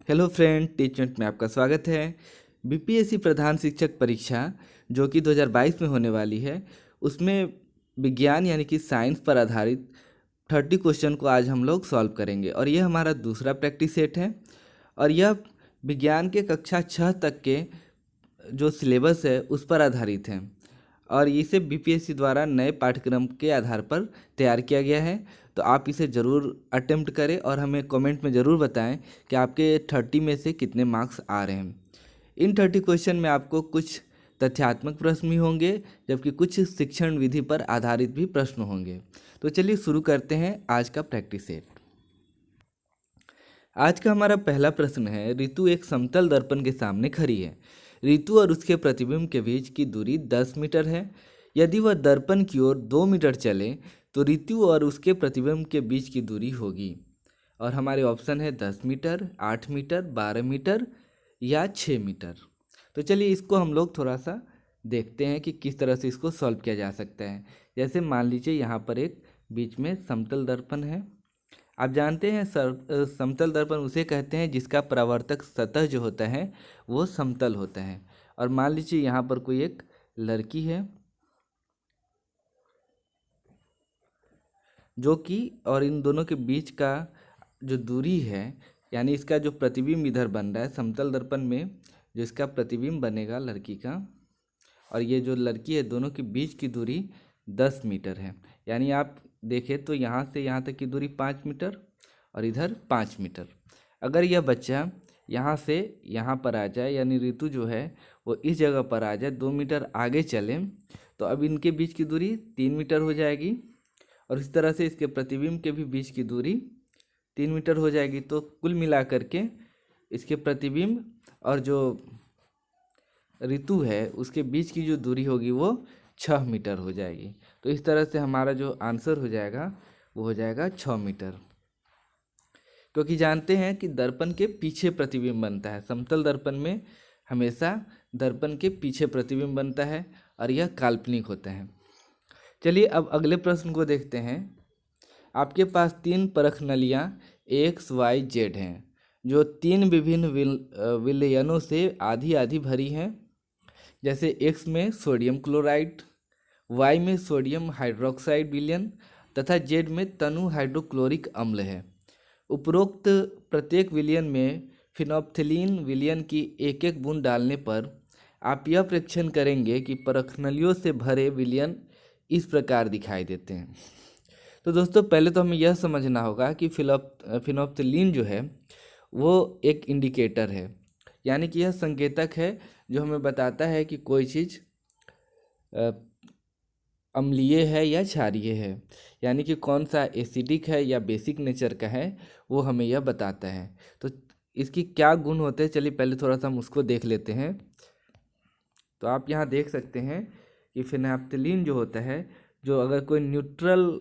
Hello friend, Teachmint में आपका स्वागत है। बीपीएससी प्रधान शिक्षक परीक्षा जो कि 2022 में होने वाली है, उसमें विज्ञान यानी कि साइंस पर आधारित 30 क्वेश्चन को आज हम लोग सॉल्व करेंगे और यह हमारा दूसरा प्रैक्टिस सेट है। और यह विज्ञान के कक्षा 6 तक के जो सिलेबस है उस पर आधारित है और इसे बीपीएससी द्वारा नए पाठ्यक्रम के आधार पर तैयार किया गया है। तो आप इसे ज़रूर अटेम्प्ट करें और हमें कमेंट में ज़रूर बताएं कि आपके 30 में से कितने मार्क्स आ रहे हैं। इन 30 क्वेश्चन में आपको कुछ तथ्यात्मक प्रश्न भी होंगे, जबकि कुछ शिक्षण विधि पर आधारित भी प्रश्न होंगे। तो चलिए शुरू करते हैं आज का प्रैक्टिस सेट। आज का हमारा पहला प्रश्न है, ऋतु एक समतल दर्पण के सामने खड़ी है। ऋतु और उसके प्रतिबिंब के बीच की दूरी 10 मीटर है। यदि वह दर्पण की ओर 2 मीटर चले तो ऋतु और उसके प्रतिबिंब के बीच की दूरी होगी। और हमारे ऑप्शन है 10 मीटर, 8 मीटर, 12 मीटर या 6 मीटर। तो चलिए इसको हम लोग थोड़ा सा देखते हैं कि किस तरह से इसको सॉल्व किया जा सकता है। जैसे मान लीजिए यहाँ पर एक बीच में समतल दर्पण है। आप जानते हैं समतल दर्पण उसे कहते हैं जिसका परावर्तक सतह जो होता है वो समतल होता है। और मान लीजिए यहाँ पर कोई एक लड़की है जो कि, और इन दोनों के बीच का जो दूरी है, यानी इसका जो प्रतिबिंब इधर बन रहा है समतल दर्पण में, जो इसका प्रतिबिंब बनेगा लड़की का और ये जो लड़की है, दोनों के बीच की दूरी 10 मीटर है। यानी आप देखें तो यहाँ से यहाँ तक की दूरी 5 मीटर और इधर 5 मीटर। अगर यह बच्चा यहाँ से यहाँ पर आ जाए, यानी ऋतु जो है वो इस जगह पर आ जाए, 2 मीटर आगे चले, तो अब इनके बीच की दूरी 3 मीटर हो जाएगी और इस तरह से इसके प्रतिबिंब के भी बीच की दूरी 3 मीटर हो जाएगी। तो कुल मिलाकर के इसके प्रतिबिंब और जो ऋतु है उसके बीच की जो दूरी होगी वो 6 मीटर हो जाएगी। तो इस तरह से हमारा जो आंसर हो जाएगा वो हो जाएगा 6 मीटर। क्योंकि जानते हैं कि दर्पण के पीछे प्रतिबिंब बनता है, समतल दर्पण में हमेशा दर्पण के पीछे प्रतिबिंब बनता है और यह काल्पनिक होता है। चलिए अब अगले प्रश्न को देखते हैं। आपके पास 3 परख नलियाँ एक्स वाई जेड हैं जो 3 विभिन्न विलयनों से आधी आधी भरी हैं। जैसे एक्स में सोडियम क्लोराइड, वाई में सोडियम हाइड्रोक्साइड विलयन तथा जेड में तनु हाइड्रोक्लोरिक अम्ल है। उपरोक्त प्रत्येक विलयन में फिनोप्थिलीन विलयन की एक एक बूंद डालने पर आप यह परीक्षण करेंगे कि परखनलियों से भरे विलयन इस प्रकार दिखाई देते हैं। तो दोस्तों पहले तो हमें यह समझना होगा कि फिनोप्थिलीन जो है वो एक इंडिकेटर है, यानी कि यह संकेतक है जो हमें बताता है कि कोई चीज़ अम्लीय है या क्षारीय है, यानी कि कौन सा एसिडिक है या बेसिक नेचर का है, वो हमें यह बताता है। तो इसकी क्या गुण होते हैं, चलिए पहले थोड़ा सा हम उसको देख लेते हैं। तो आप यहाँ देख सकते हैं कि फिनोप्थिलीन जो होता है, जो अगर कोई न्यूट्रल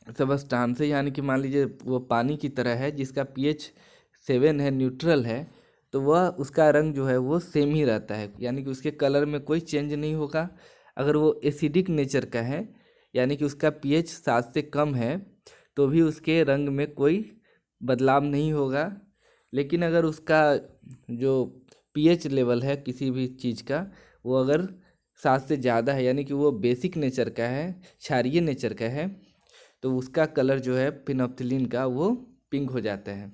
सबस्टांस है, यानी कि मान लीजिए वो पानी की तरह है जिसका pH 7 है, न्यूट्रल है, तो वह उसका रंग जो है वो सेम ही रहता है, यानी कि उसके कलर में कोई चेंज नहीं होगा। अगर वो एसिडिक नेचर का है, यानी कि उसका pH 7 से कम है, तो भी उसके रंग में कोई बदलाव नहीं होगा। लेकिन अगर उसका जो pH लेवल है किसी भी चीज़ का, वो अगर 7 से ज़्यादा है, यानी कि वो बेसिक नेचर का है, क्षारीय नेचर का है, तो उसका कलर जो है फिनोप्थिलीन का वो पिंक हो जाता है।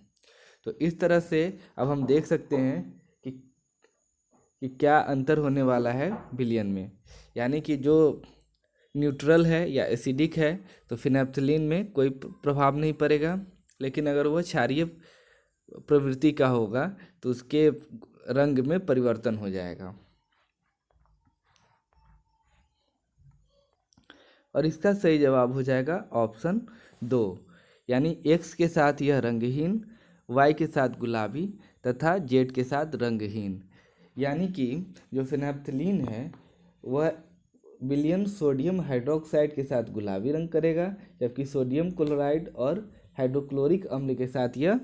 तो इस तरह से अब हम देख सकते हैं कि क्या अंतर होने वाला है विलयन में, यानी कि जो न्यूट्रल है या एसिडिक है तो फिनोप्थिलीन में कोई प्रभाव नहीं पड़ेगा, लेकिन अगर वो क्षारीय प्रवृत्ति का होगा तो उसके रंग में परिवर्तन हो जाएगा। और इसका सही जवाब हो जाएगा ऑप्शन 2, यानी एक्स के साथ यह रंगहीन, वाई के साथ गुलाबी तथा जेड के साथ रंगहीन। यानी कि जो फिनोप्थिलीन है वह विलयन सोडियम हाइड्रोक्साइड के साथ गुलाबी रंग करेगा, जबकि सोडियम क्लोराइड और हाइड्रोक्लोरिक अम्ल के साथ यह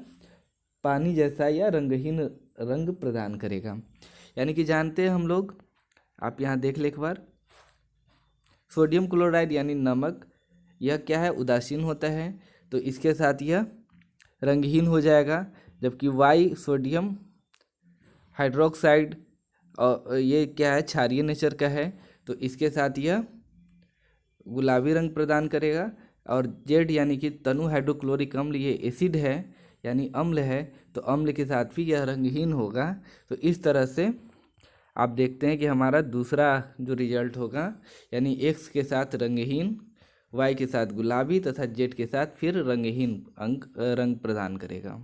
पानी जैसा या रंगहीन रंग प्रदान करेगा। यानी कि जानते हैं हम लोग, आप यहाँ देख ले एक बार, सोडियम क्लोराइड यानी नमक, यह क्या है, उदासीन होता है, तो इसके साथ यह रंगहीन हो जाएगा। जबकि वाई सोडियम हाइड्रोक्साइड, और ये क्या है, क्षारीय नेचर का है, तो इसके साथ यह गुलाबी रंग प्रदान करेगा। और जेड यानी कि तनु हाइड्रोक्लोरिक अम्ल, ये एसिड है यानी अम्ल है, तो अम्ल के साथ भी यह रंगहीन होगा। तो इस तरह से आप देखते हैं कि हमारा दूसरा जो रिजल्ट होगा, यानी एक्स के साथ रंगहीन, वाई के साथ गुलाबी तथा जेड के साथ फिर रंगहीन रंग प्रदान करेगा।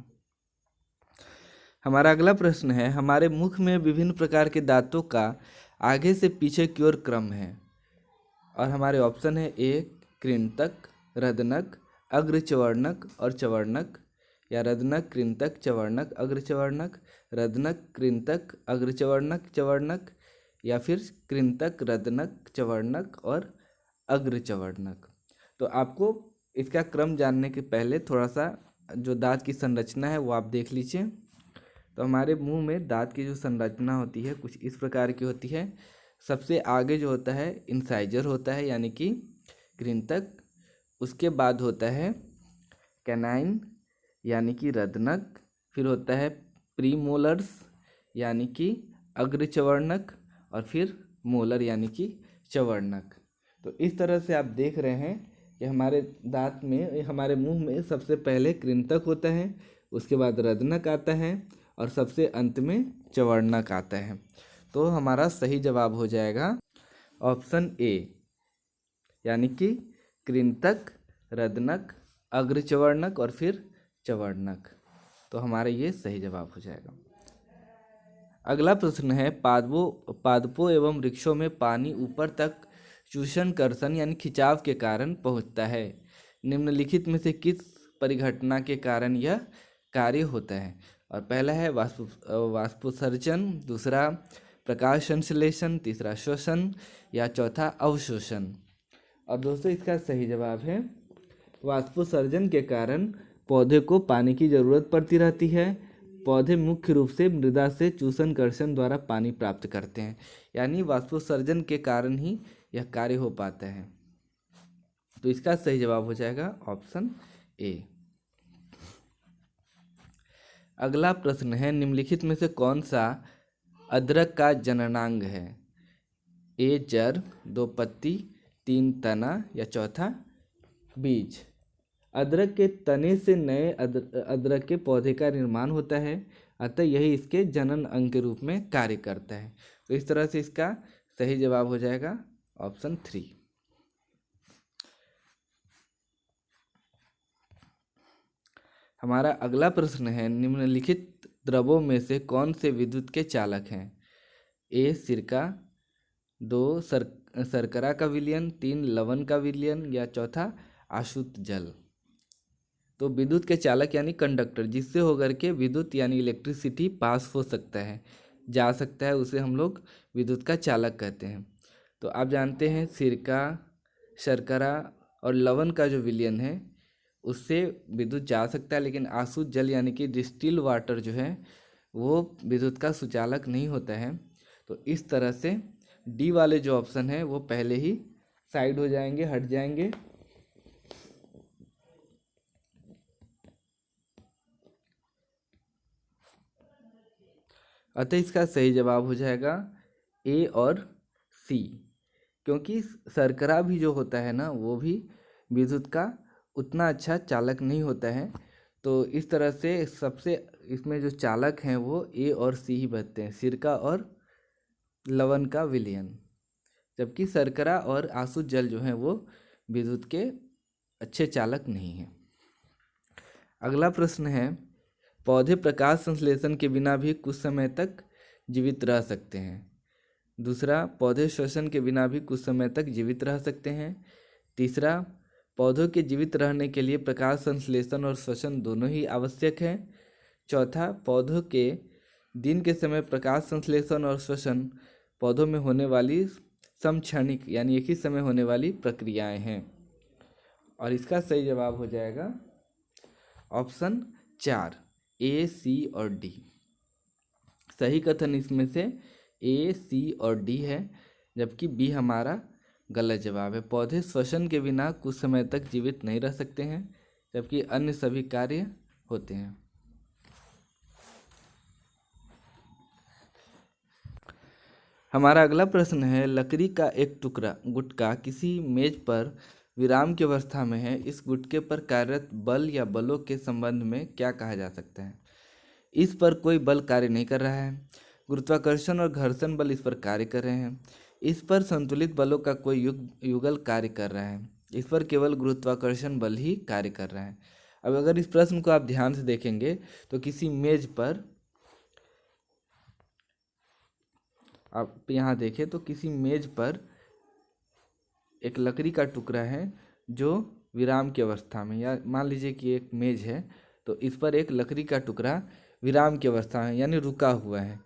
हमारा अगला प्रश्न है, हमारे मुख में विभिन्न प्रकार के दांतों का आगे से पीछे की ओर क्रम है, और हमारे ऑप्शन है ए कृंतक, रदनक, अग्रचवर्णक और चवर्णक, या रदनक, कृंतक, चवर्णक, अग्रचवर्णक, रदनक, कृंतक, अग्रचवर्णक, चवर्णक, या फिर कृंतक, रदनक, चवर्णक और अग्रचवर्णक। तो आपको इसका क्रम जानने के पहले थोड़ा सा जो दांत की संरचना है वो आप देख लीजिए। तो हमारे मुंह में दांत की जो संरचना होती है कुछ इस प्रकार की होती है। सबसे आगे जो होता है इंसाइजर होता है यानी कि कृंतक, उसके बाद होता है कैनाइन यानी कि रदनक, फिर होता है प्रीमोलर्स यानी कि अग्रचवर्णक, और फिर मोलर यानी कि चवर्णक। तो इस तरह से आप देख रहे हैं कि हमारे दांत में, हमारे मुंह में सबसे पहले कृंतक होता है, उसके बाद रदनक आता है और सबसे अंत में चवर्णक आता है। तो हमारा सही जवाब हो जाएगा ऑप्शन ए, यानी कि कृंतक, रदनक, अग्रचवर्णक और फिर चवर्णक। तो हमारा ये सही जवाब हो जाएगा। अगला प्रश्न है, पादपों एवं वृक्षों में पानी ऊपर तक चूषण कर्षण यानी खिंचाव के कारण पहुंचता है। निम्नलिखित में से किस परिघटना के कारण यह कार्य होता है? और पहला है वाष्पोत्सर्जन, दूसरा प्रकाश संश्लेषण, तीसरा श्वसन, या चौथा अवशोषण। और दोस्तों इसका सही जवाब है वाष्पोत्सर्जन के कारण पौधे को पानी की ज़रूरत पड़ती रहती है। पौधे मुख्य रूप से मृदा से चूषण कर्षण द्वारा पानी प्राप्त करते हैं, यानी वाष्पोत्सर्जन के कारण ही यह कार्य हो पाता है। तो इसका सही जवाब हो जाएगा ऑप्शन ए। अगला प्रश्न है, निम्नलिखित में से कौन सा अदरक का जननांग है? ए जड़, दो पत्ती, तीन तना, या चौथा बीज। अदरक के तने से नए अदरक के पौधे का निर्माण होता है, अतः यही इसके जनन अंग के रूप में कार्य करता है। तो इस तरह से इसका सही जवाब हो जाएगा ऑप्शन 3। हमारा अगला प्रश्न है, निम्नलिखित द्रवों में से कौन से विद्युत के चालक हैं? ए सिरका, दो शर्करा का विलयन, तीन लवण का विलयन, या चौथा आशुत जल। तो विद्युत के चालक यानी कंडक्टर, जिससे होकर के विद्युत यानी इलेक्ट्रिसिटी पास हो सकता है, जा सकता है, उसे हम लोग विद्युत का चालक कहते हैं। तो आप जानते हैं सिरका, शर्करा और लवण का जो विलयन है उससे विद्युत जा सकता है, लेकिन आसुत जल यानी कि डिस्टिल वाटर जो है वो विद्युत का सुचालक नहीं होता है। तो इस तरह से डी वाले जो ऑप्शन है वो पहले ही साइड हो जाएंगे, हट जाएंगे। अतः इसका सही जवाब हो जाएगा ए और सी, क्योंकि शर्करा भी जो होता है ना वो भी विद्युत का उतना अच्छा चालक नहीं होता है। तो इस तरह से सबसे इसमें जो चालक हैं वो ए और सी ही बनते हैं, सिरका और लवण का विलयन, जबकि शर्करा और आसुत जल जो हैं वो विद्युत के अच्छे चालक नहीं हैं। अगला प्रश्न है, पौधे प्रकाश संश्लेषण के बिना भी कुछ समय तक जीवित रह सकते हैं। दूसरा, पौधे श्वसन के बिना भी कुछ समय तक जीवित रह सकते हैं। तीसरा, पौधों के जीवित रहने के लिए प्रकाश संश्लेषण और श्वसन दोनों ही आवश्यक है। चौथा, पौधों के दिन के समय प्रकाश संश्लेषण और श्वसन पौधों में होने वाली समक्षणिक यानी एक ही समय होने वाली प्रक्रियाएं हैं। और इसका सही जवाब हो जाएगा ऑप्शन 4, ए, सी और डी। सही कथन इसमें से ए, सी और डी है, जबकि बी हमारा गलत जवाब है। पौधे श्वसन के बिना कुछ समय तक जीवित नहीं रह सकते हैं, जबकि अन्य सभी कार्य होते हैं। हमारा अगला प्रश्न है, लकड़ी का एक टुकड़ा गुटका किसी मेज पर विराम की अवस्था में है, इस गुटके पर कार्यरत बल या बलों के संबंध में क्या कहा जा सकता है? इस पर कोई बल कार्य नहीं कर रहा है, गुरुत्वाकर्षण और घर्षण बल इस पर कार्य कर रहे हैं, इस पर संतुलित बलों का कोई युगल कार्य कर रहा है, इस पर केवल गुरुत्वाकर्षण बल ही कार्य कर रहा है। अब अगर इस प्रश्न को आप ध्यान से देखेंगे तो किसी मेज पर आप यहाँ देखें तो किसी मेज पर एक लकड़ी का टुकड़ा है जो विराम की अवस्था में, या मान लीजिए कि एक मेज है तो इस पर एक लकड़ी का टुकड़ा विराम की अवस्था में यानी रुका हुआ है।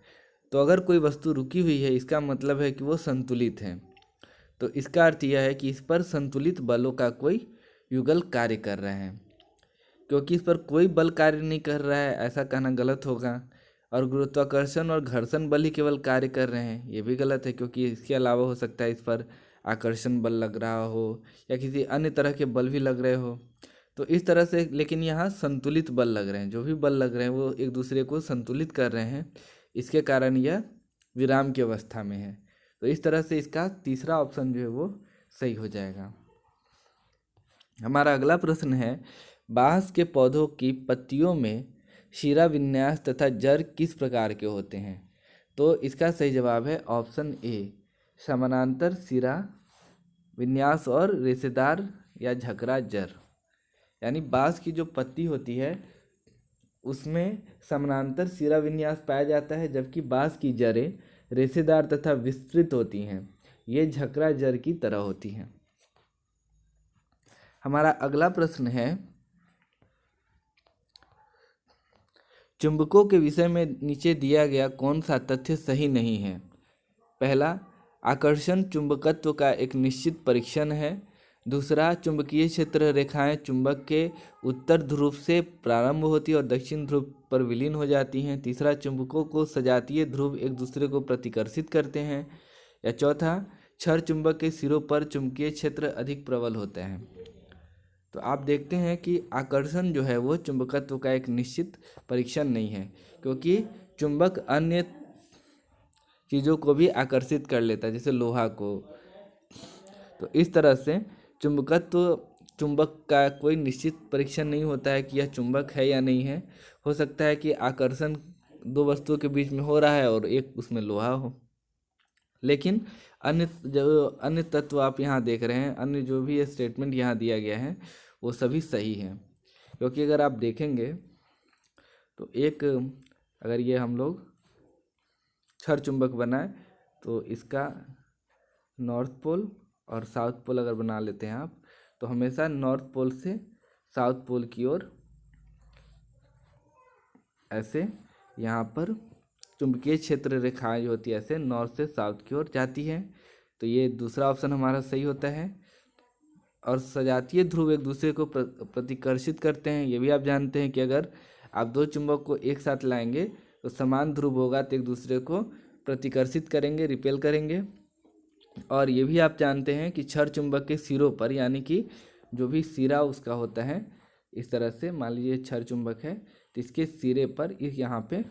तो अगर कोई वस्तु रुकी हुई है इसका मतलब है कि वो संतुलित है। तो इसका अर्थ यह है कि इस पर संतुलित बलों का कोई युगल कार्य कर रहे हैं। क्योंकि इस पर कोई बल कार्य नहीं कर रहा है ऐसा कहना गलत होगा, और गुरुत्वाकर्षण और घर्षण बल ही केवल कार्य कर रहे हैं ये भी गलत है, क्योंकि इसके अलावा हो सकता है इस पर आकर्षण बल लग रहा हो या किसी अन्य तरह के बल भी लग रहे हो। तो इस तरह से, लेकिन यहाँ संतुलित बल लग रहे हैं, जो भी बल लग रहे हैं वो एक दूसरे को संतुलित कर रहे हैं, इसके कारण यह विराम की अवस्था में है। तो इस तरह से इसका तीसरा ऑप्शन जो है वो सही हो जाएगा। हमारा अगला प्रश्न है, बांस के पौधों की पत्तियों में शिरा विन्यास तथा जड़ किस प्रकार के होते हैं? तो इसका सही जवाब है ऑप्शन ए, समानांतर शिरा विन्यास और रेशेदार या झकरा जड़। यानी बांस की जो पत्ती होती है उसमें समानांतर शिरा विन्यास पाया जाता है, जबकि बांस की जड़ें रेशेदार तथा विस्तृत होती हैं, ये झकरा जड़ की तरह होती हैं। हमारा अगला प्रश्न है, चुंबकों के विषय में नीचे दिया गया कौन सा तथ्य सही नहीं है? पहला, आकर्षण चुंबकत्व का एक निश्चित परीक्षण है। दूसरा, चुंबकीय क्षेत्र रेखाएं चुंबक के उत्तर ध्रुव से प्रारंभ होती और दक्षिण ध्रुव पर विलीन हो जाती हैं। तीसरा, चुंबकों को सजातीय ध्रुव एक दूसरे को प्रतिकर्षित करते हैं। या चौथा, क्षर चुंबक के सिरों पर चुंबकीय क्षेत्र अधिक प्रबल होते हैं। तो आप देखते हैं कि आकर्षण जो है वो चुंबकत्व का एक निश्चित परीक्षण नहीं है, क्योंकि चुंबक अन्य चीज़ों को भी आकर्षित कर लेता है, जैसे लोहा को। तो इस तरह से चुंबक का कोई निश्चित परीक्षण नहीं होता है कि यह चुंबक है या नहीं है। हो सकता है कि आकर्षण दो वस्तुओं के बीच में हो रहा है और एक उसमें लोहा हो, लेकिन अन्य तत्व आप यहाँ देख रहे हैं, अन्य जो भी ये स्टेटमेंट यहाँ दिया गया है वो सभी सही हैं। क्योंकि अगर आप देखेंगे तो एक, अगर ये हम लोग क्षर चुंबक बनाए तो इसका नॉर्थ पोल और साउथ पोल अगर बना लेते हैं आप, तो हमेशा नॉर्थ पोल से साउथ पोल की ओर ऐसे यहाँ पर चुंबकीय क्षेत्र रेखाएं जो होती है ऐसे नॉर्थ से साउथ की ओर जाती है। तो ये दूसरा ऑप्शन हमारा सही होता है। और सजातीय ध्रुव एक दूसरे को प्रतिकर्षित करते हैं, ये भी आप जानते हैं कि अगर आप दो चुंबक को एक साथ लाएंगे तो समान ध्रुव होगा तो एक दूसरे को प्रतिकर्षित करेंगे, रिपेल करेंगे। और ये भी आप जानते हैं कि क्षर चुंबक के सिरों पर, यानी कि जो भी सिरा उसका होता है, इस तरह से मान लीजिए क्षर चुंबक है तो इसके सिरे पर इस यहाँ पे,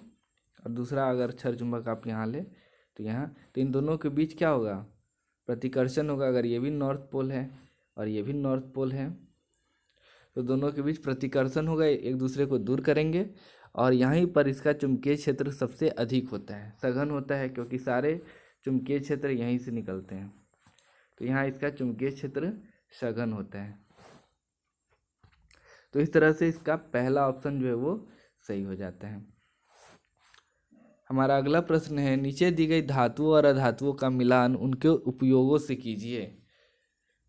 और दूसरा अगर क्षर चुंबक आप यहाँ ले तो यहाँ, तो इन दोनों के बीच क्या होगा? प्रतिकर्षण होगा। अगर ये भी नॉर्थ पोल है और ये भी नॉर्थ पोल है तो दोनों के बीच प्रतिकर्षण होगा, एक दूसरे को दूर करेंगे। और यहीं पर इसका चुंबकीय क्षेत्र सबसे अधिक होता है, सघन होता है, क्योंकि सारे चुंबकीय क्षेत्र यहीं से निकलते हैं। तो यहाँ इसका चुंबकीय क्षेत्र सघन होता है। तो इस तरह से इसका पहला ऑप्शन जो है वो सही हो जाता है। हमारा अगला प्रश्न है, नीचे दी गई धातुओं और अधातुओं का मिलान उनके उपयोगों से कीजिए।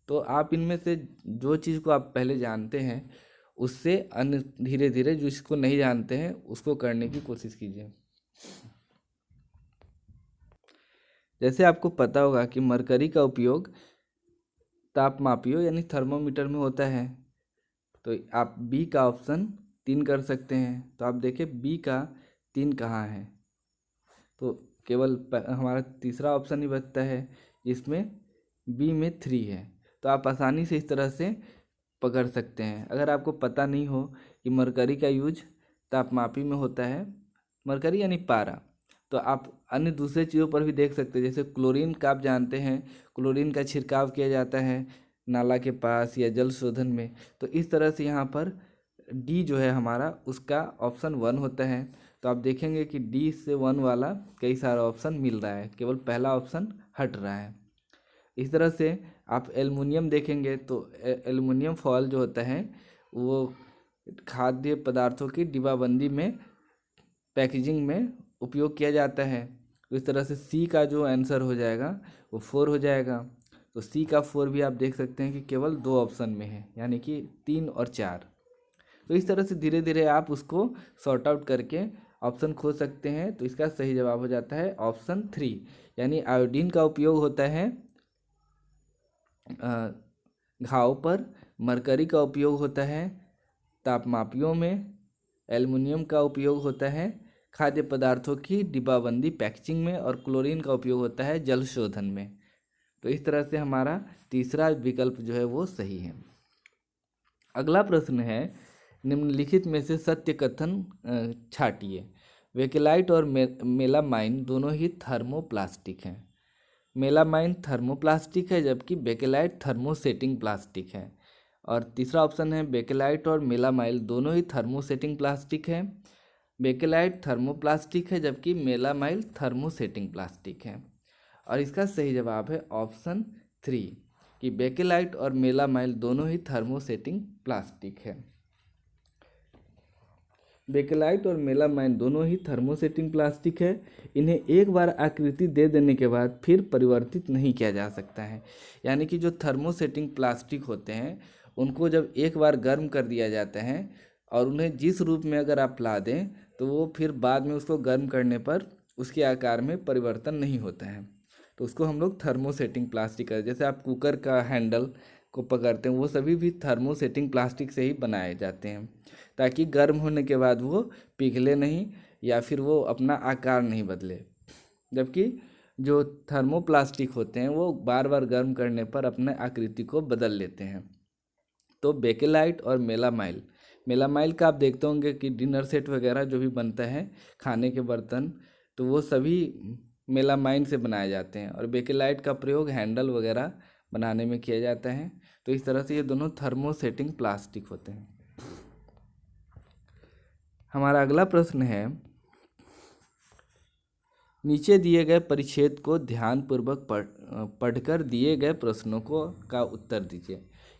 तो आप इनमें से जो चीज़ को आप पहले जानते हैं उससे अन्य धीरे धीरे जो इसको नहीं जानते हैं उसको करने की कोशिश कीजिए। जैसे आपको पता होगा कि मरकरी का उपयोग तापमापियों यानी थर्मोमीटर में होता है, तो आप बी का ऑप्शन 3 कर सकते हैं। तो आप देखें बी का 3 कहाँ है, तो केवल हमारा तीसरा ऑप्शन ही बचता है जिसमें बी में 3 है। तो आप आसानी से इस तरह से पकड़ सकते हैं। अगर आपको पता नहीं हो कि मरकरी का यूज तापमापी में होता है, मरकरी यानी पारा, तो आप अन्य दूसरे चीज़ों पर भी देख सकते हैं, जैसे क्लोरीन का आप जानते हैं, क्लोरीन का छिड़काव किया जाता है नाला के पास या जल शोधन में। तो इस तरह से यहाँ पर डी जो है हमारा उसका ऑप्शन 1 होता है। तो आप देखेंगे कि डी से 1 वाला कई सारा ऑप्शन मिल रहा है, केवल पहला ऑप्शन हट रहा है। इस तरह से आप एल्युमिनियम देखेंगे तो एल्युमिनियम फॉयल जो होता है वो खाद्य पदार्थों की डिब्बाबंदी में, पैकेजिंग में उपयोग किया जाता है। तो इस तरह से सी का जो आंसर हो जाएगा वो 4 हो जाएगा। तो सी का 4 भी आप देख सकते हैं कि केवल 2 ऑप्शन में है, यानी कि 3 और 4। तो इस तरह से धीरे धीरे आप उसको सॉर्ट आउट करके ऑप्शन खोज सकते हैं। तो इसका सही जवाब हो जाता है ऑप्शन 3, यानी आयोडीन का उपयोग होता है घाव पर, मरकरी का उपयोग होता है तापमापियों में, एल्युमिनियम का उपयोग होता है खाद्य पदार्थों की डिब्बाबंदी पैकेजिंग में, और क्लोरीन का उपयोग होता है जल शोधन में। तो इस तरह से हमारा तीसरा विकल्प जो है वो सही है। अगला प्रश्न है, निम्नलिखित में से सत्य कथन छाटिए। वेकेलाइट और मेलामाइन दोनों ही थर्मोप्लास्टिक हैं। मेलामाइन थर्मोप्लास्टिक है जबकि बेकेलाइट थर्मोसेटिंग प्लास्टिक है। और तीसरा ऑप्शन है, बेकेलाइट और मेलामाइल दोनों ही थर्मोसेटिंग प्लास्टिक है। बेकेलाइट थर्मोप्लास्टिक है जबकि मेलामाइल थर्मोसेटिंग प्लास्टिक है। और इसका सही जवाब है ऑप्शन 3 कि बेकेलाइट और मेलामाइल दोनों ही थर्मोसेटिंग प्लास्टिक है। बेकेलाइट और मेलामाइन दोनों ही थर्मोसेटिंग प्लास्टिक है। इन्हें एक बार आकृति दे देने के बाद फिर परिवर्तित नहीं किया जा सकता है। यानी कि जो थर्मोसेटिंग प्लास्टिक होते हैं उनको जब एक बार गर्म कर दिया जाता है और उन्हें जिस रूप में अगर आप ला दें तो वो फिर बाद में उसको गर्म करने पर उसके आकार में परिवर्तन नहीं होता है। तो उसको हम लोग थर्मोसेटिंग प्लास्टिक कर, जैसे आप कुकर का हैंडल को पकड़ते हैं वो सभी भी थर्मोसेटिंग प्लास्टिक से ही बनाए जाते हैं, ताकि गर्म होने के बाद वो पिघले नहीं या फिर वो अपना आकार नहीं बदले। जबकि जो थर्मोप्लास्टिक होते हैं वो बार बार गर्म करने पर अपने आकृति को बदल लेते हैं। तो बेकेलाइट और मेलामाइल, मेलामाइल का आप देखते होंगे कि डिनर सेट वगैरह जो भी बनता है खाने के बर्तन, तो वो सभी मेलामाइन से बनाए जाते हैं, और बेकेलाइट का प्रयोग हैंडल वगैरह बनाने में किया जाता है। तो इस तरह से ये दोनों थर्मोसेटिंग प्लास्टिक होते हैं। हमारा अगला प्रश्न है, नीचे दिए गए परिच्छेद को ध्यानपूर्वक पढ़कर दिए गए प्रश्नों को का उत्तर दीजिए।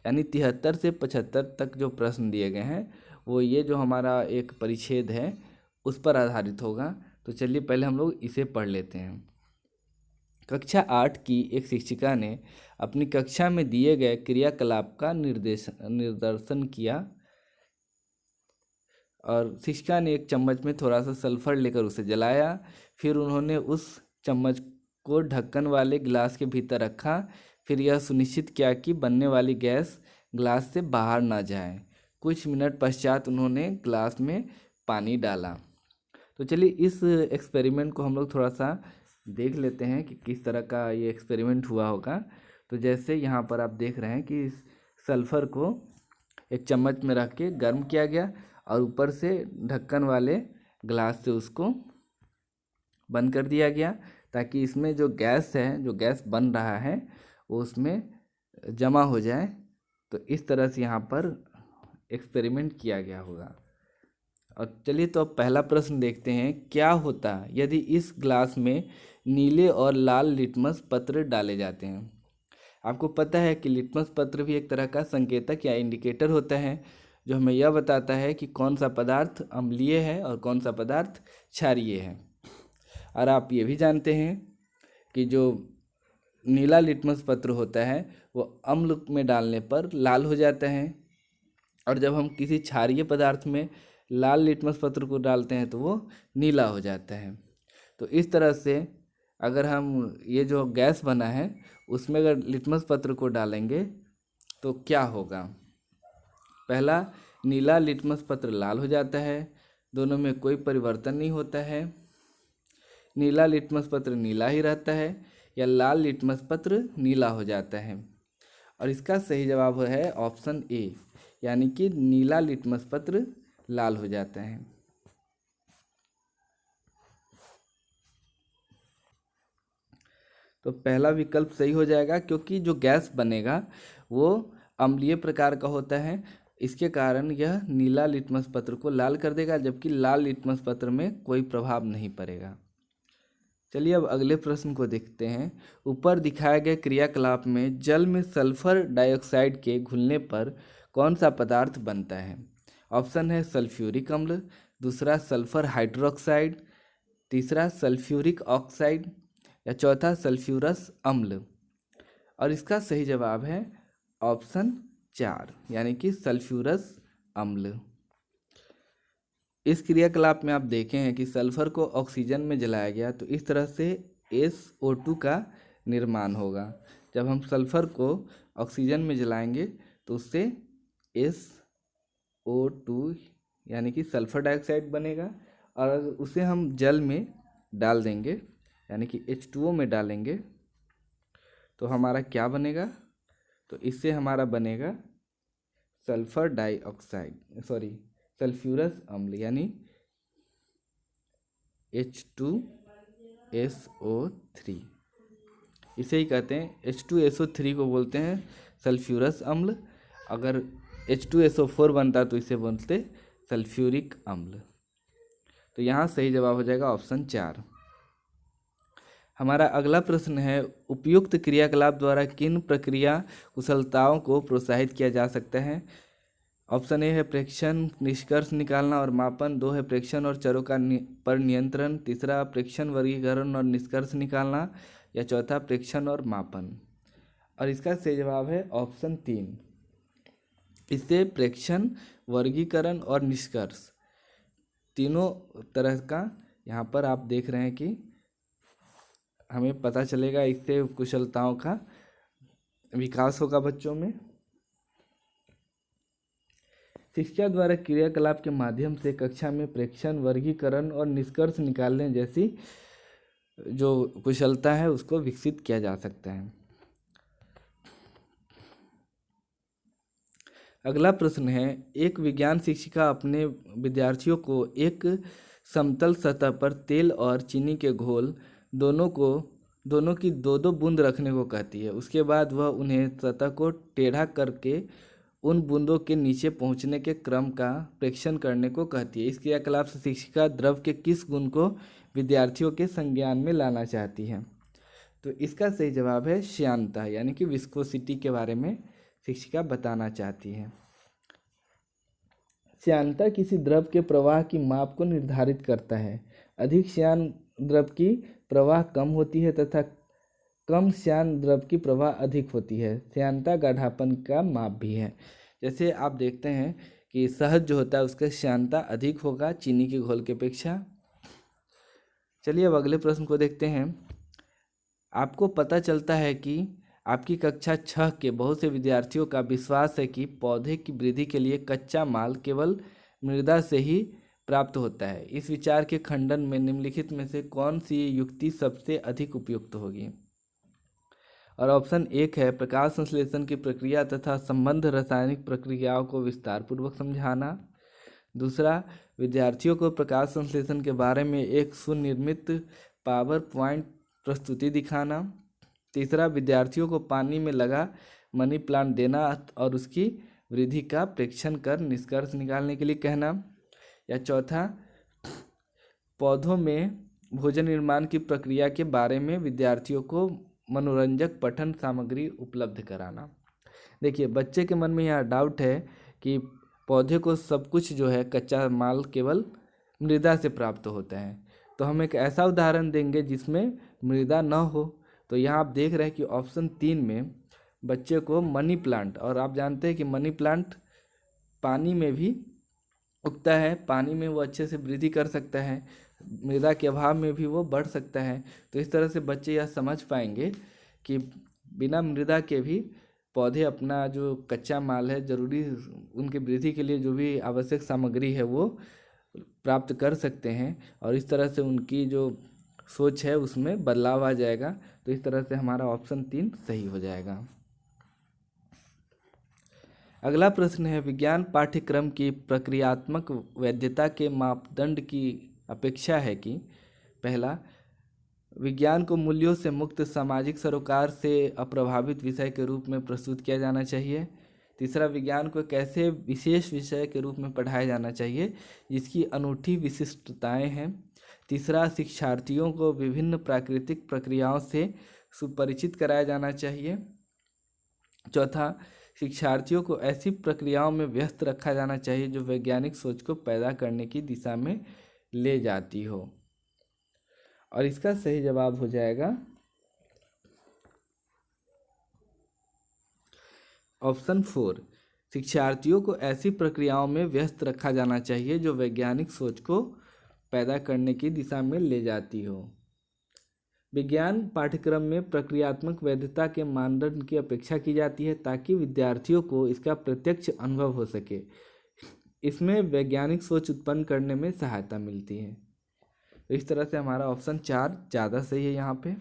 यानी 73 से 75 तक जो प्रश्न दिए गए हैं वो ये जो हमारा एक परिच्छेद है उस पर आधारित होगा। तो चलिए पहले हम लोग इसे पढ़ लेते हैं। कक्षा 8 की एक शिक्षिका ने अपनी कक्षा में दिए गए क्रियाकलाप का निर्देशन किया, और शिक्षिका ने एक चम्मच में थोड़ा सा सल्फर लेकर उसे जलाया। फिर उन्होंने उस चम्मच को ढक्कन वाले गिलास के भीतर रखा। फिर यह सुनिश्चित किया कि बनने वाली गैस गिलास से बाहर ना जाए। कुछ मिनट पश्चात उन्होंने गिलास में पानी डाला। तो चलिए इस एक्सपेरिमेंट को हम लोग थोड़ा सा देख लेते हैं कि किस तरह का ये एक्सपेरिमेंट हुआ होगा। तो जैसे यहाँ पर आप देख रहे हैं कि सल्फ़र को एक चम्मच में रख के गर्म किया गया और ऊपर से ढक्कन वाले ग्लास से उसको बंद कर दिया गया, ताकि इसमें जो गैस है, जो गैस बन रहा है वो उसमें जमा हो जाए। तो इस तरह से यहाँ पर एक्सपेरिमेंट किया गया होगा। और चलिए तो अब पहला प्रश्न देखते हैं, क्या होता यदि इस ग्लास में नीले और लाल लिटमस पत्र डाले जाते हैं। आपको पता है कि लिटमस पत्र भी एक तरह का संकेतक या इंडिकेटर होता है जो हमें यह बताता है कि कौन सा पदार्थ अम्लीय है और कौन सा पदार्थ क्षारीय है। और आप ये भी जानते हैं कि जो नीला लिटमस पत्र होता है वो अम्ल में डालने पर लाल हो जाता है, और जब हम किसी क्षारीय पदार्थ में लाल लिटमस पत्र को डालते हैं तो वो नीला हो जाता है। तो इस तरह से अगर हम ये जो गैस बना है उसमें अगर लिटमस पत्र को डालेंगे तो क्या होगा। पहला, नीला लिटमस पत्र लाल हो जाता है, दोनों में कोई परिवर्तन नहीं होता है। नीला लिटमस पत्र नीला ही रहता है, या लाल लिटमस पत्र नीला हो जाता है। और इसका सही जवाब है ऑप्शन ए, यानी कि नीला लिटमस पत्र लाल हो जाता है। तो पहला विकल्प सही हो जाएगा, क्योंकि जो गैस बनेगा वो अम्लीय प्रकार का होता है। इसके कारण यह नीला लिटमस पत्र को लाल कर देगा, जबकि लाल लिटमस पत्र में कोई प्रभाव नहीं पड़ेगा। चलिए अब अगले प्रश्न को देखते हैं। ऊपर दिखाए गए क्रियाकलाप में जल में सल्फर डाइऑक्साइड के घुलने पर कौन सा पदार्थ बनता है? ऑप्शन है सल्फ्यूरिक अम्ल, दूसरा सल्फर हाइड्रोक्साइड, तीसरा सल्फ्यूरिक ऑक्साइड या चौथा सल्फ्यूरस अम्ल। और इसका सही जवाब है ऑप्शन 4 यानी कि सल्फ्यूरस अम्ल। इस क्रियाकलाप में आप देखे हैं कि सल्फर को ऑक्सीजन में जलाया गया तो इस तरह से SO2 का निर्माण होगा। जब हम सल्फर को ऑक्सीजन में जलाएंगे तो उससे SO2 यानी कि सल्फर डाइऑक्साइड बनेगा, और उसे हम जल में डाल देंगे यानी कि H2O में डालेंगे तो हमारा क्या बनेगा? तो इससे हमारा बनेगा सल्फर डाइऑक्साइड सल्फ्यूरस अम्ल यानी H2SO3। इसे ही कहते हैं H2SO3 को बोलते हैं सल्फ्यूरस अम्ल। अगर H2SO4 बनता तो इसे बोलते सल्फ्यूरिक अम्ल। तो यहाँ सही जवाब हो जाएगा ऑप्शन 4। हमारा अगला प्रश्न है, उपयुक्त क्रियाकलाप द्वारा किन प्रक्रिया कुशलताओं को प्रोत्साहित किया जा सकता है? ऑप्शन ए है प्रेक्षण, निष्कर्ष निकालना और मापन, 2 है प्रेक्षण और चरों का पर नियंत्रण, तीसरा प्रेक्षण, वर्गीकरण और निष्कर्ष निकालना, या चौथा प्रेक्षण और मापन। और इसका सही जवाब है ऑप्शन 3। इससे प्रेक्षण, वर्गीकरण और निष्कर्ष तीनों तरह का यहाँ पर आप देख रहे हैं कि हमें पता चलेगा। इससे कुशलताओं का विकास होगा बच्चों में। शिक्षा द्वारा क्रियाकलाप के माध्यम से कक्षा में प्रेक्षण, वर्गीकरण और निष्कर्ष निकालने जैसी जो कुशलता है उसको विकसित किया जा सकता है। अगला प्रश्न है, एक विज्ञान शिक्षिका अपने विद्यार्थियों को एक समतल सतह पर तेल और चीनी के घोल दोनों की 2-2 बूंद रखने को कहती है। उसके बाद वह उन्हें सतह को टेढ़ा करके उन बूंदों के नीचे पहुंचने के क्रम का प्रेक्षण करने को कहती है। इस क्रियाकलाप से शिक्षिका द्रव के किस गुण को विद्यार्थियों के संज्ञान में लाना चाहती है? तो इसका सही जवाब है श्यानता यानी कि विस्कोसिटी के बारे में शिक्षिका बताना चाहती है। श्यानता किसी द्रव के प्रवाह की माप को निर्धारित करता है। अधिक श्यान द्रव की प्रवाह कम होती है तथा कम श्यान द्रव की प्रवाह अधिक होती है। श्यानता गाढ़ापन का माप भी है। जैसे आप देखते हैं कि शहद जो होता है उसका श्यानता अधिक होगा चीनी के घोल की अपेक्षा। चलिए अब अगले प्रश्न को देखते हैं। आपको पता चलता है कि आपकी कक्षा 6 के बहुत से विद्यार्थियों का विश्वास है कि पौधे की वृद्धि के लिए कच्चा माल केवल मृदा से ही प्राप्त होता है। इस विचार के खंडन में निम्नलिखित में से कौन सी युक्ति सबसे अधिक उपयुक्त होगी? और ऑप्शन 1 है प्रकाश संश्लेषण की प्रक्रिया तथा संबद्ध रासायनिक प्रक्रियाओं को विस्तार पूर्वक समझाना। दूसरा, विद्यार्थियों को प्रकाश संश्लेषण के बारे में एक सुनिर्मित पावर पॉइंट प्रस्तुति दिखाना। तीसरा, विद्यार्थियों को पानी में लगा मनी प्लांट देना और उसकी वृद्धि का प्रेक्षण कर निष्कर्ष निकालने के लिए कहना। या चौथा, पौधों में भोजन निर्माण की प्रक्रिया के बारे में विद्यार्थियों को मनोरंजक पठन सामग्री उपलब्ध कराना। देखिए, बच्चे के मन में यह डाउट है कि पौधे को सब कुछ जो है कच्चा माल केवल मृदा से प्राप्त होता है, तो हम एक ऐसा उदाहरण देंगे जिसमें मृदा न हो। तो यहाँ आप देख रहे हैं कि ऑप्शन 3 में बच्चे को मनी प्लांट, और आप जानते हैं कि मनी प्लांट पानी में भी उगता है, पानी में वो अच्छे से वृद्धि कर सकता है, मृदा के अभाव में भी वो बढ़ सकता है। तो इस तरह से बच्चे यह समझ पाएंगे कि बिना मृदा के भी पौधे अपना जो कच्चा माल है, जरूरी उनके वृद्धि के लिए जो भी आवश्यक सामग्री है वो प्राप्त कर सकते हैं, और इस तरह से उनकी जो सोच है उसमें बदलाव आ जाएगा। तो इस तरह से हमारा ऑप्शन 3 सही हो जाएगा। अगला प्रश्न है, विज्ञान पाठ्यक्रम की प्रक्रियात्मक वैधता के मापदंड की अपेक्षा है कि पहला, विज्ञान को मूल्यों से मुक्त सामाजिक सरोकार से अप्रभावित विषय के रूप में प्रस्तुत किया जाना चाहिए। तीसरा, विज्ञान को एक ऐसे विशेष विषय के रूप में पढ़ाया जाना चाहिए जिसकी अनूठी विशिष्टताएं हैं। तीसरा, शिक्षार्थियों को विभिन्न प्राकृतिक प्रक्रियाओं से सुपरिचित कराया जाना चाहिए। चौथा, शिक्षार्थियों को ऐसी प्रक्रियाओं में व्यस्त रखा जाना चाहिए जो वैज्ञानिक सोच को पैदा करने की दिशा में ले जाती हो। और इसका सही जवाब हो जाएगा ऑप्शन 4। शिक्षार्थियों को ऐसी प्रक्रियाओं में व्यस्त रखा जाना चाहिए जो वैज्ञानिक सोच को पैदा करने की दिशा में ले जाती हो। विज्ञान पाठ्यक्रम में प्रक्रियात्मक वैधता के मानदंड की अपेक्षा की जाती है ताकि विद्यार्थियों को इसका प्रत्यक्ष अनुभव हो सके। इसमें वैज्ञानिक सोच उत्पन्न करने में सहायता मिलती है। तो इस तरह से हमारा ऑप्शन 4 ज़्यादा सही है यहाँ पे।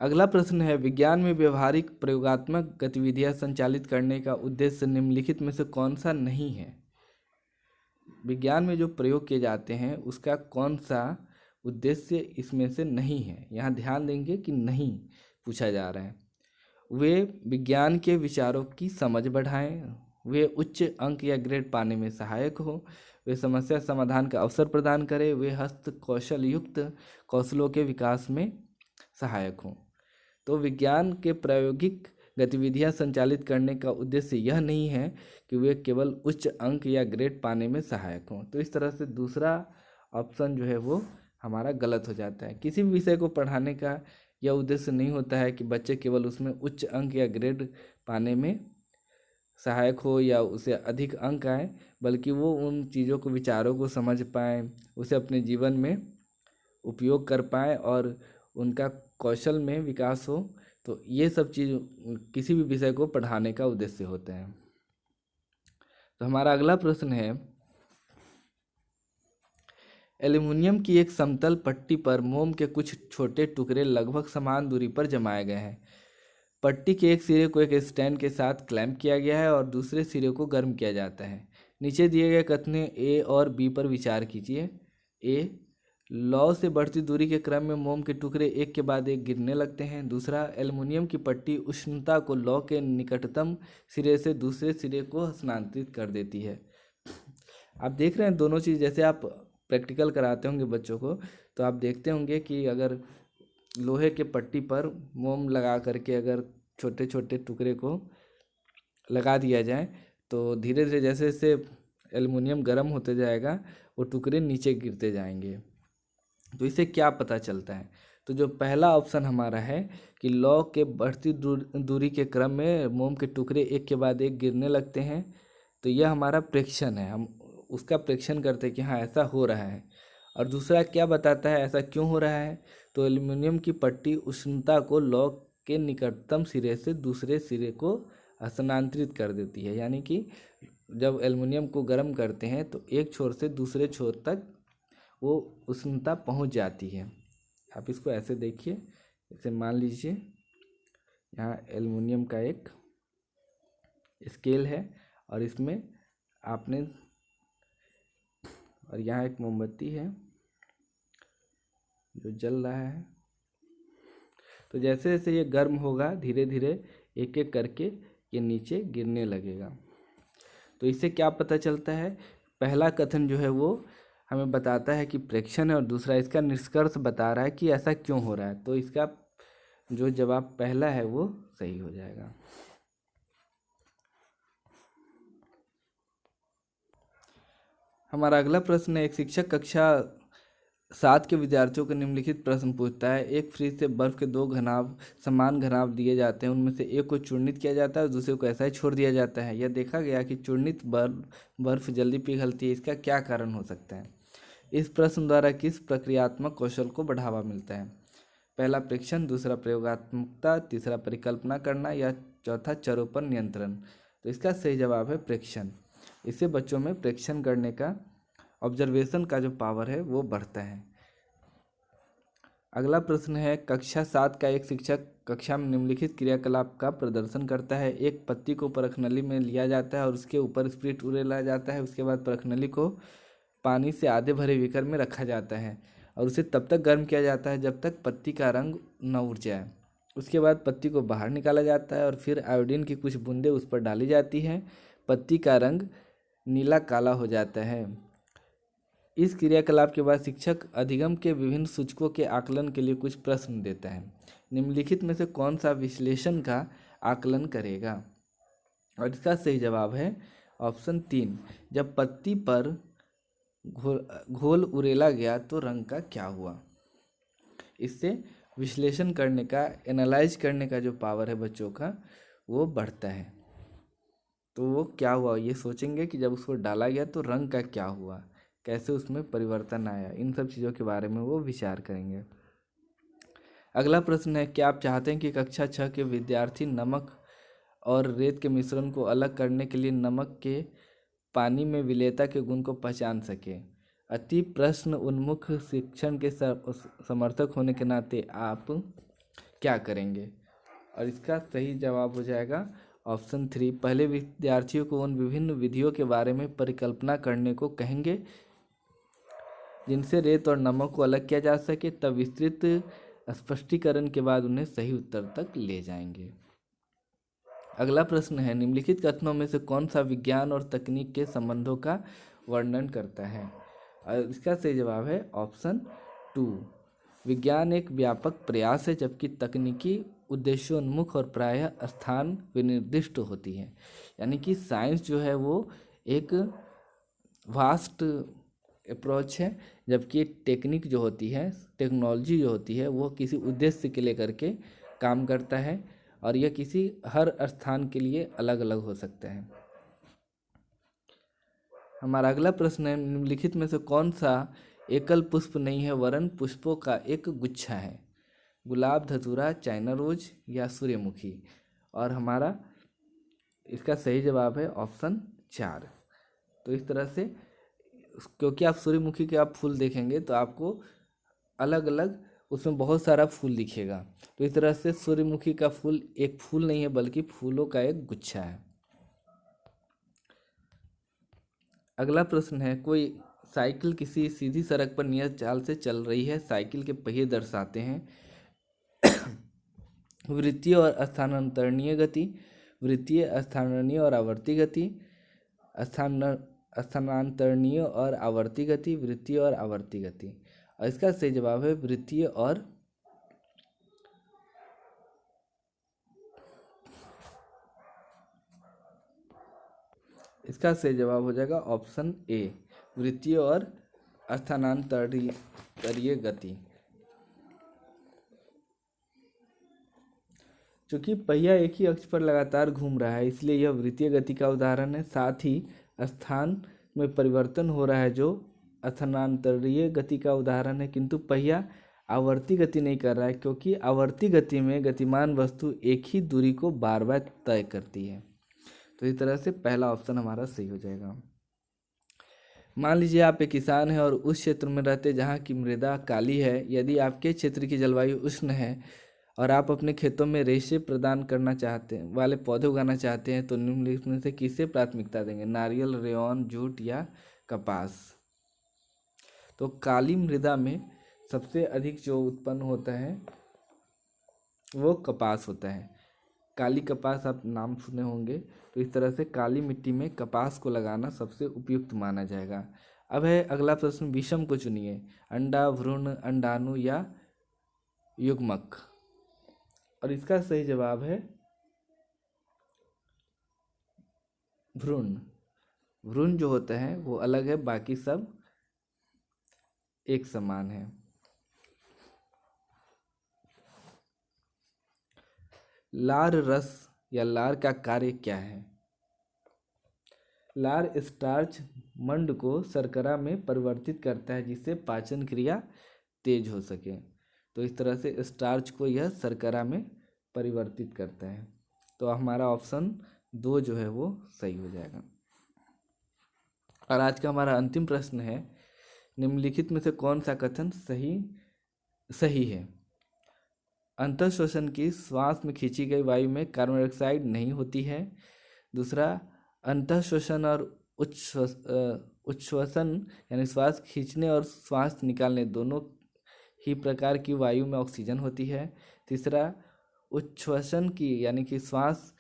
अगला प्रश्न है, विज्ञान में व्यवहारिक प्रयोगात्मक गतिविधियां संचालित करने का उद्देश्य निम्नलिखित में से कौन सा नहीं है। विज्ञान में जो प्रयोग किए जाते हैं उसका कौन सा उद्देश्य इसमें से नहीं है। यहाँ ध्यान देंगे कि नहीं पूछा जा रहा है। वे विज्ञान के विचारों की समझ बढ़ाएं, वे उच्च अंक या ग्रेड पाने में सहायक हो, वे समस्या समाधान का अवसर प्रदान करें, वे हस्त कौशल युक्त कौशलों के विकास में सहायक हों। तो विज्ञान के प्रायोगिक गतिविधियां संचालित करने का उद्देश्य यह नहीं है कि वे केवल उच्च अंक या ग्रेड पाने में सहायक हों। तो इस तरह से दूसरा ऑप्शन जो है वो हमारा गलत हो जाता है। किसी भी विषय को पढ़ाने का यह उद्देश्य नहीं होता है कि बच्चे केवल उसमें उच्च अंक या ग्रेड पाने में सहायक हो या उसे अधिक अंक आए, बल्कि वो उन चीज़ों को विचारों को समझ पाएँ, उसे अपने जीवन में उपयोग कर पाएँ और उनका कौशल में विकास हो। तो ये सब चीज़ किसी भी विषय को पढ़ाने का उद्देश्य होते हैं। तो हमारा अगला प्रश्न है, एल्युमिनियम की एक समतल पट्टी पर मोम के कुछ छोटे टुकड़े लगभग समान दूरी पर जमाए गए हैं। पट्टी के एक सिरे को एक स्टैंड के साथ क्लैंप किया गया है और दूसरे सिरे को गर्म किया जाता है। नीचे दिए गए कथनों ए और बी पर विचार कीजिए। ए, लौ से बढ़ती दूरी के क्रम में मोम के टुकड़े एक के बाद एक गिरने लगते हैं। दूसरा, एल्युमिनियम की पट्टी उष्णता को लौ के निकटतम सिरे से दूसरे सिरे को स्थानांतरित कर देती है। आप देख रहे हैं दोनों चीज़, जैसे आप प्रैक्टिकल कराते होंगे बच्चों को तो आप देखते होंगे कि अगर लोहे के पट्टी पर मोम लगा करके अगर छोटे छोटे टुकड़े को लगा दिया जाए तो धीरे धीरे जैसे जैसे एल्युमिनियम गर्म होते जाएगा वो टुकड़े नीचे गिरते जाएंगे। तो इससे क्या पता चलता है? तो जो पहला ऑप्शन हमारा है कि लौ के बढ़ती दूरी के क्रम में मोम के टुकड़े एक के बाद एक गिरने लगते हैं, तो यह हमारा प्रेक्षण है। हम उसका प्रेक्षण करते हैं कि हाँ ऐसा हो रहा है। और दूसरा क्या बताता है ऐसा क्यों हो रहा है? तो एल्युमिनियम की पट्टी उष्णता को लौ के निकटतम सिरे से दूसरे सिरे को स्थानांतरित कर देती है। यानी कि जब एल्युमिनियम को गर्म करते हैं तो एक छोर से दूसरे छोर तक वो उष्णता पहुंच जाती है। आप इसको ऐसे देखिए, जैसे मान लीजिए यहाँ एल्युमिनियम का एक स्केल है और इसमें आपने, और यहाँ एक मोमबत्ती है जो जल रहा है। तो जैसे जैसे ये गर्म होगा धीरे धीरे एक एक करके ये नीचे गिरने लगेगा। तो इससे क्या पता चलता है? पहला कथन जो है वो हमें बताता है कि प्रेक्षण है और दूसरा इसका निष्कर्ष बता रहा है कि ऐसा क्यों हो रहा है। तो इसका जो जवाब पहला है वो सही हो जाएगा। हमारा अगला प्रश्न है, एक शिक्षक कक्षा 7 के विद्यार्थियों को निम्नलिखित प्रश्न पूछता है। एक फ्रिज से बर्फ के दो घनाभ समान घनाभ दिए जाते हैं, उनमें से एक को चूर्णित किया जाता है और दूसरे को ऐसा ही छोड़ दिया जाता है। यह देखा गया कि चूर्णित बर्फ जल्दी पिघलती है, इसका क्या कारण हो सकता है? इस प्रश्न द्वारा किस प्रक्रियात्मक कौशल को बढ़ावा मिलता है? पहला प्रेक्षण, दूसरा प्रयोगात्मकता, तीसरा परिकल्पना करना या चौथा चरों पर नियंत्रण। तो इसका सही जवाब है प्रेक्षण। इससे बच्चों में प्रेक्षण करने का, ऑब्जर्वेशन का जो पावर है वो बढ़ता है। अगला प्रश्न है, कक्षा 7 का एक शिक्षक कक्षा में निम्नलिखित क्रियाकलाप का प्रदर्शन करता है। एक पत्ती को परखनली में लिया जाता है और उसके ऊपर स्पिरिट उड़ेला जाता है। उसके बाद परखनली को पानी से आधे भरे बीकर में रखा जाता है और उसे तब तक गर्म किया जाता है जब तक पत्ती का रंग न उड़ जाए। उसके बाद पत्ती को बाहर निकाला जाता है और फिर आयोडीन की कुछ बूंदें उस पर डाली जाती हैं। पत्ती का रंग नीला काला हो जाता है। इस क्रियाकलाप के बाद शिक्षक अधिगम के विभिन्न सूचकों के आकलन के लिए कुछ प्रश्न देता है। निम्नलिखित में से कौन सा विश्लेषण का आकलन करेगा? और इसका सही जवाब है ऑप्शन 3। जब पत्ती पर घोल उड़ेला गया तो रंग का क्या हुआ? इससे विश्लेषण करने का, एनालाइज करने का जो पावर है बच्चों का, वो बढ़ता है। तो वो क्या हुआ ये सोचेंगे कि जब उसको डाला गया तो रंग का क्या हुआ, कैसे उसमें परिवर्तन आया, इन सब चीज़ों के बारे में वो विचार करेंगे। अगला प्रश्न है, क्या आप चाहते हैं कि कक्षा 6 के विद्यार्थी नमक और रेत के मिश्रण को अलग करने के लिए नमक के पानी में विलेयता के गुण को पहचान सके? अति प्रश्न उन्मुख शिक्षण के समर्थक होने के नाते आप क्या करेंगे? और इसका सही जवाब हो जाएगा ऑप्शन 3। पहले विद्यार्थियों को उन विभिन्न विधियों के बारे में परिकल्पना करने को कहेंगे जिनसे रेत और नमक को अलग किया जा सके। तब विस्तृत स्पष्टीकरण के बाद उन्हें सही उत्तर तक ले जाएंगे। अगला प्रश्न है, निम्नलिखित कथनों में से कौन सा विज्ञान और तकनीक के संबंधों का वर्णन करता है? और इसका सही जवाब है ऑप्शन 2। विज्ञान एक व्यापक प्रयास है जबकि तकनीकी उद्देश्योन्मुख और प्रायः स्थान विनिर्दिष्ट होती है। यानी कि साइंस जो है वो एक वास्ट अप्रोच है, जबकि टेक्निक जो होती है, टेक्नोलॉजी जो होती है, वो किसी उद्देश्य के लिए करके काम करता है और यह किसी हर स्थान के लिए अलग अलग हो सकता है। हमारा अगला प्रश्न है, निम्नलिखित में से कौन सा एकल पुष्प नहीं है वरन पुष्पों का एक गुच्छा है? गुलाब, धतूरा, चाइना रोज या सूर्यमुखी? और हमारा इसका सही जवाब है ऑप्शन 4। तो इस तरह से, क्योंकि आप सूर्यमुखी के आप फूल देखेंगे तो आपको अलग अलग उसमें बहुत सारा फूल दिखेगा। तो इस तरह से सूर्यमुखी का फूल एक फूल नहीं है बल्कि फूलों का एक गुच्छा है। अगला प्रश्न है, कोई साइकिल किसी सीधी सड़क पर नियत चाल से चल रही है। साइकिल के पहिए दर्शाते हैं वृत्तीय और स्थानांतरणीय गति, वृत्तीय, स्थानांतरणीय और आवर्ती गति, स्थानांतरणीय और आवर्ती गति, वृत्तीय और आवर्ती गति। और इसका सही जवाब है वृत्तीय और इसका सही जवाब हो जाएगा ऑप्शन ए, वृत्तीय और स्थानांतरणीय गति। चूंकि पहिया एक ही अक्ष पर लगातार घूम रहा है इसलिए यह वृत्तीय गति का उदाहरण है। साथ ही स्थान में परिवर्तन हो रहा है जो स्थानांतरणीय गति का उदाहरण है, किंतु पहिया आवर्ती गति नहीं कर रहा है क्योंकि आवर्ती गति में गतिमान वस्तु एक ही दूरी को बार बार तय करती है। तो इस तरह से पहला ऑप्शन हमारा सही हो जाएगा। मान लीजिए आप एक किसान हैं और उस क्षेत्र में रहते जहाँ की मृदा काली है। यदि आपके क्षेत्र की जलवायु उष्ण है और आप अपने खेतों में रेशे प्रदान करना चाहते हैं वाले पौधे उगाना चाहते हैं तो निम्नलिखित में से किसे प्राथमिकता देंगे? नारियल, रेयॉन, जूट या कपास? तो काली मृदा में सबसे अधिक जो उत्पन्न होता है वो कपास होता है। काली कपास आप नाम सुने होंगे। तो इस तरह से काली मिट्टी में कपास को लगाना सबसे उपयुक्त माना जाएगा। अब है अगला प्रश्न, विषम को चुनिए। अंडा, भ्रूण, अंडाणु या युग्मक? और इसका सही जवाब है भ्रूण। भ्रूण जो होता है वो अलग है, बाकी सब एक समान है। लार रस या लार का कार्य क्या है? लार स्टार्च मंड को शर्करा में परिवर्तित करता है जिससे पाचन क्रिया तेज हो सके। तो इस तरह से स्टार्च को यह शर्करा में परिवर्तित करता है। तो हमारा ऑप्शन 2 जो है वो सही हो जाएगा। और आज का हमारा अंतिम प्रश्न है, निम्नलिखित में से कौन सा कथन सही है? अंतःश्वसन की श्वास में खींची गई वायु में कार्बन डाइऑक्साइड नहीं होती है। दूसरा, अंतःश्वसन और उच्छ्वसन यानी श्वास खींचने और श्वास निकालने दोनों ही प्रकार की वायु में ऑक्सीजन होती है। तीसरा, उच्छ्वसन की यानी कि श्वास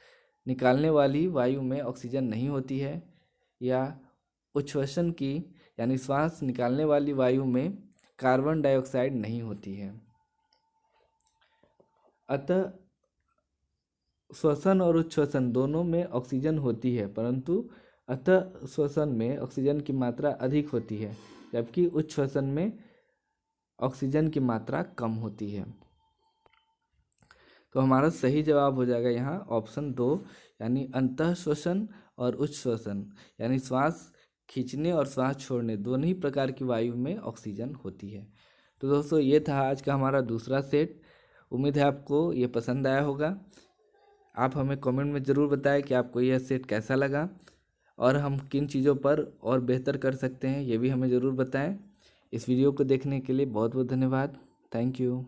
निकालने वाली वायु में ऑक्सीजन नहीं होती है। या उच्छ्वसन की यानी श्वास निकालने वाली वायु में कार्बन डाइऑक्साइड नहीं होती है। अतः श्वसन और उच्छ्वसन दोनों में ऑक्सीजन होती है, परंतु अतः श्वसन में ऑक्सीजन की मात्रा अधिक होती है, जबकि उच्छ्वसन में ऑक्सीजन की मात्रा कम होती है। तो हमारा सही जवाब हो जाएगा यहाँ ऑप्शन 2, यानी अंतः श्वसन और उच्छ्वसन, यानी श्वास खींचने और श्वास छोड़ने दोनों ही प्रकार की वायु में ऑक्सीजन होती है। तो दोस्तों, ये था आज का हमारा दूसरा सेट। उम्मीद है आपको ये पसंद आया होगा। आप हमें कमेंट में ज़रूर बताएं कि आपको यह सेट कैसा लगा और हम किन चीज़ों पर और बेहतर कर सकते हैं, ये भी हमें ज़रूर बताएं। इस वीडियो को देखने के लिए बहुत बहुत धन्यवाद। Thank you.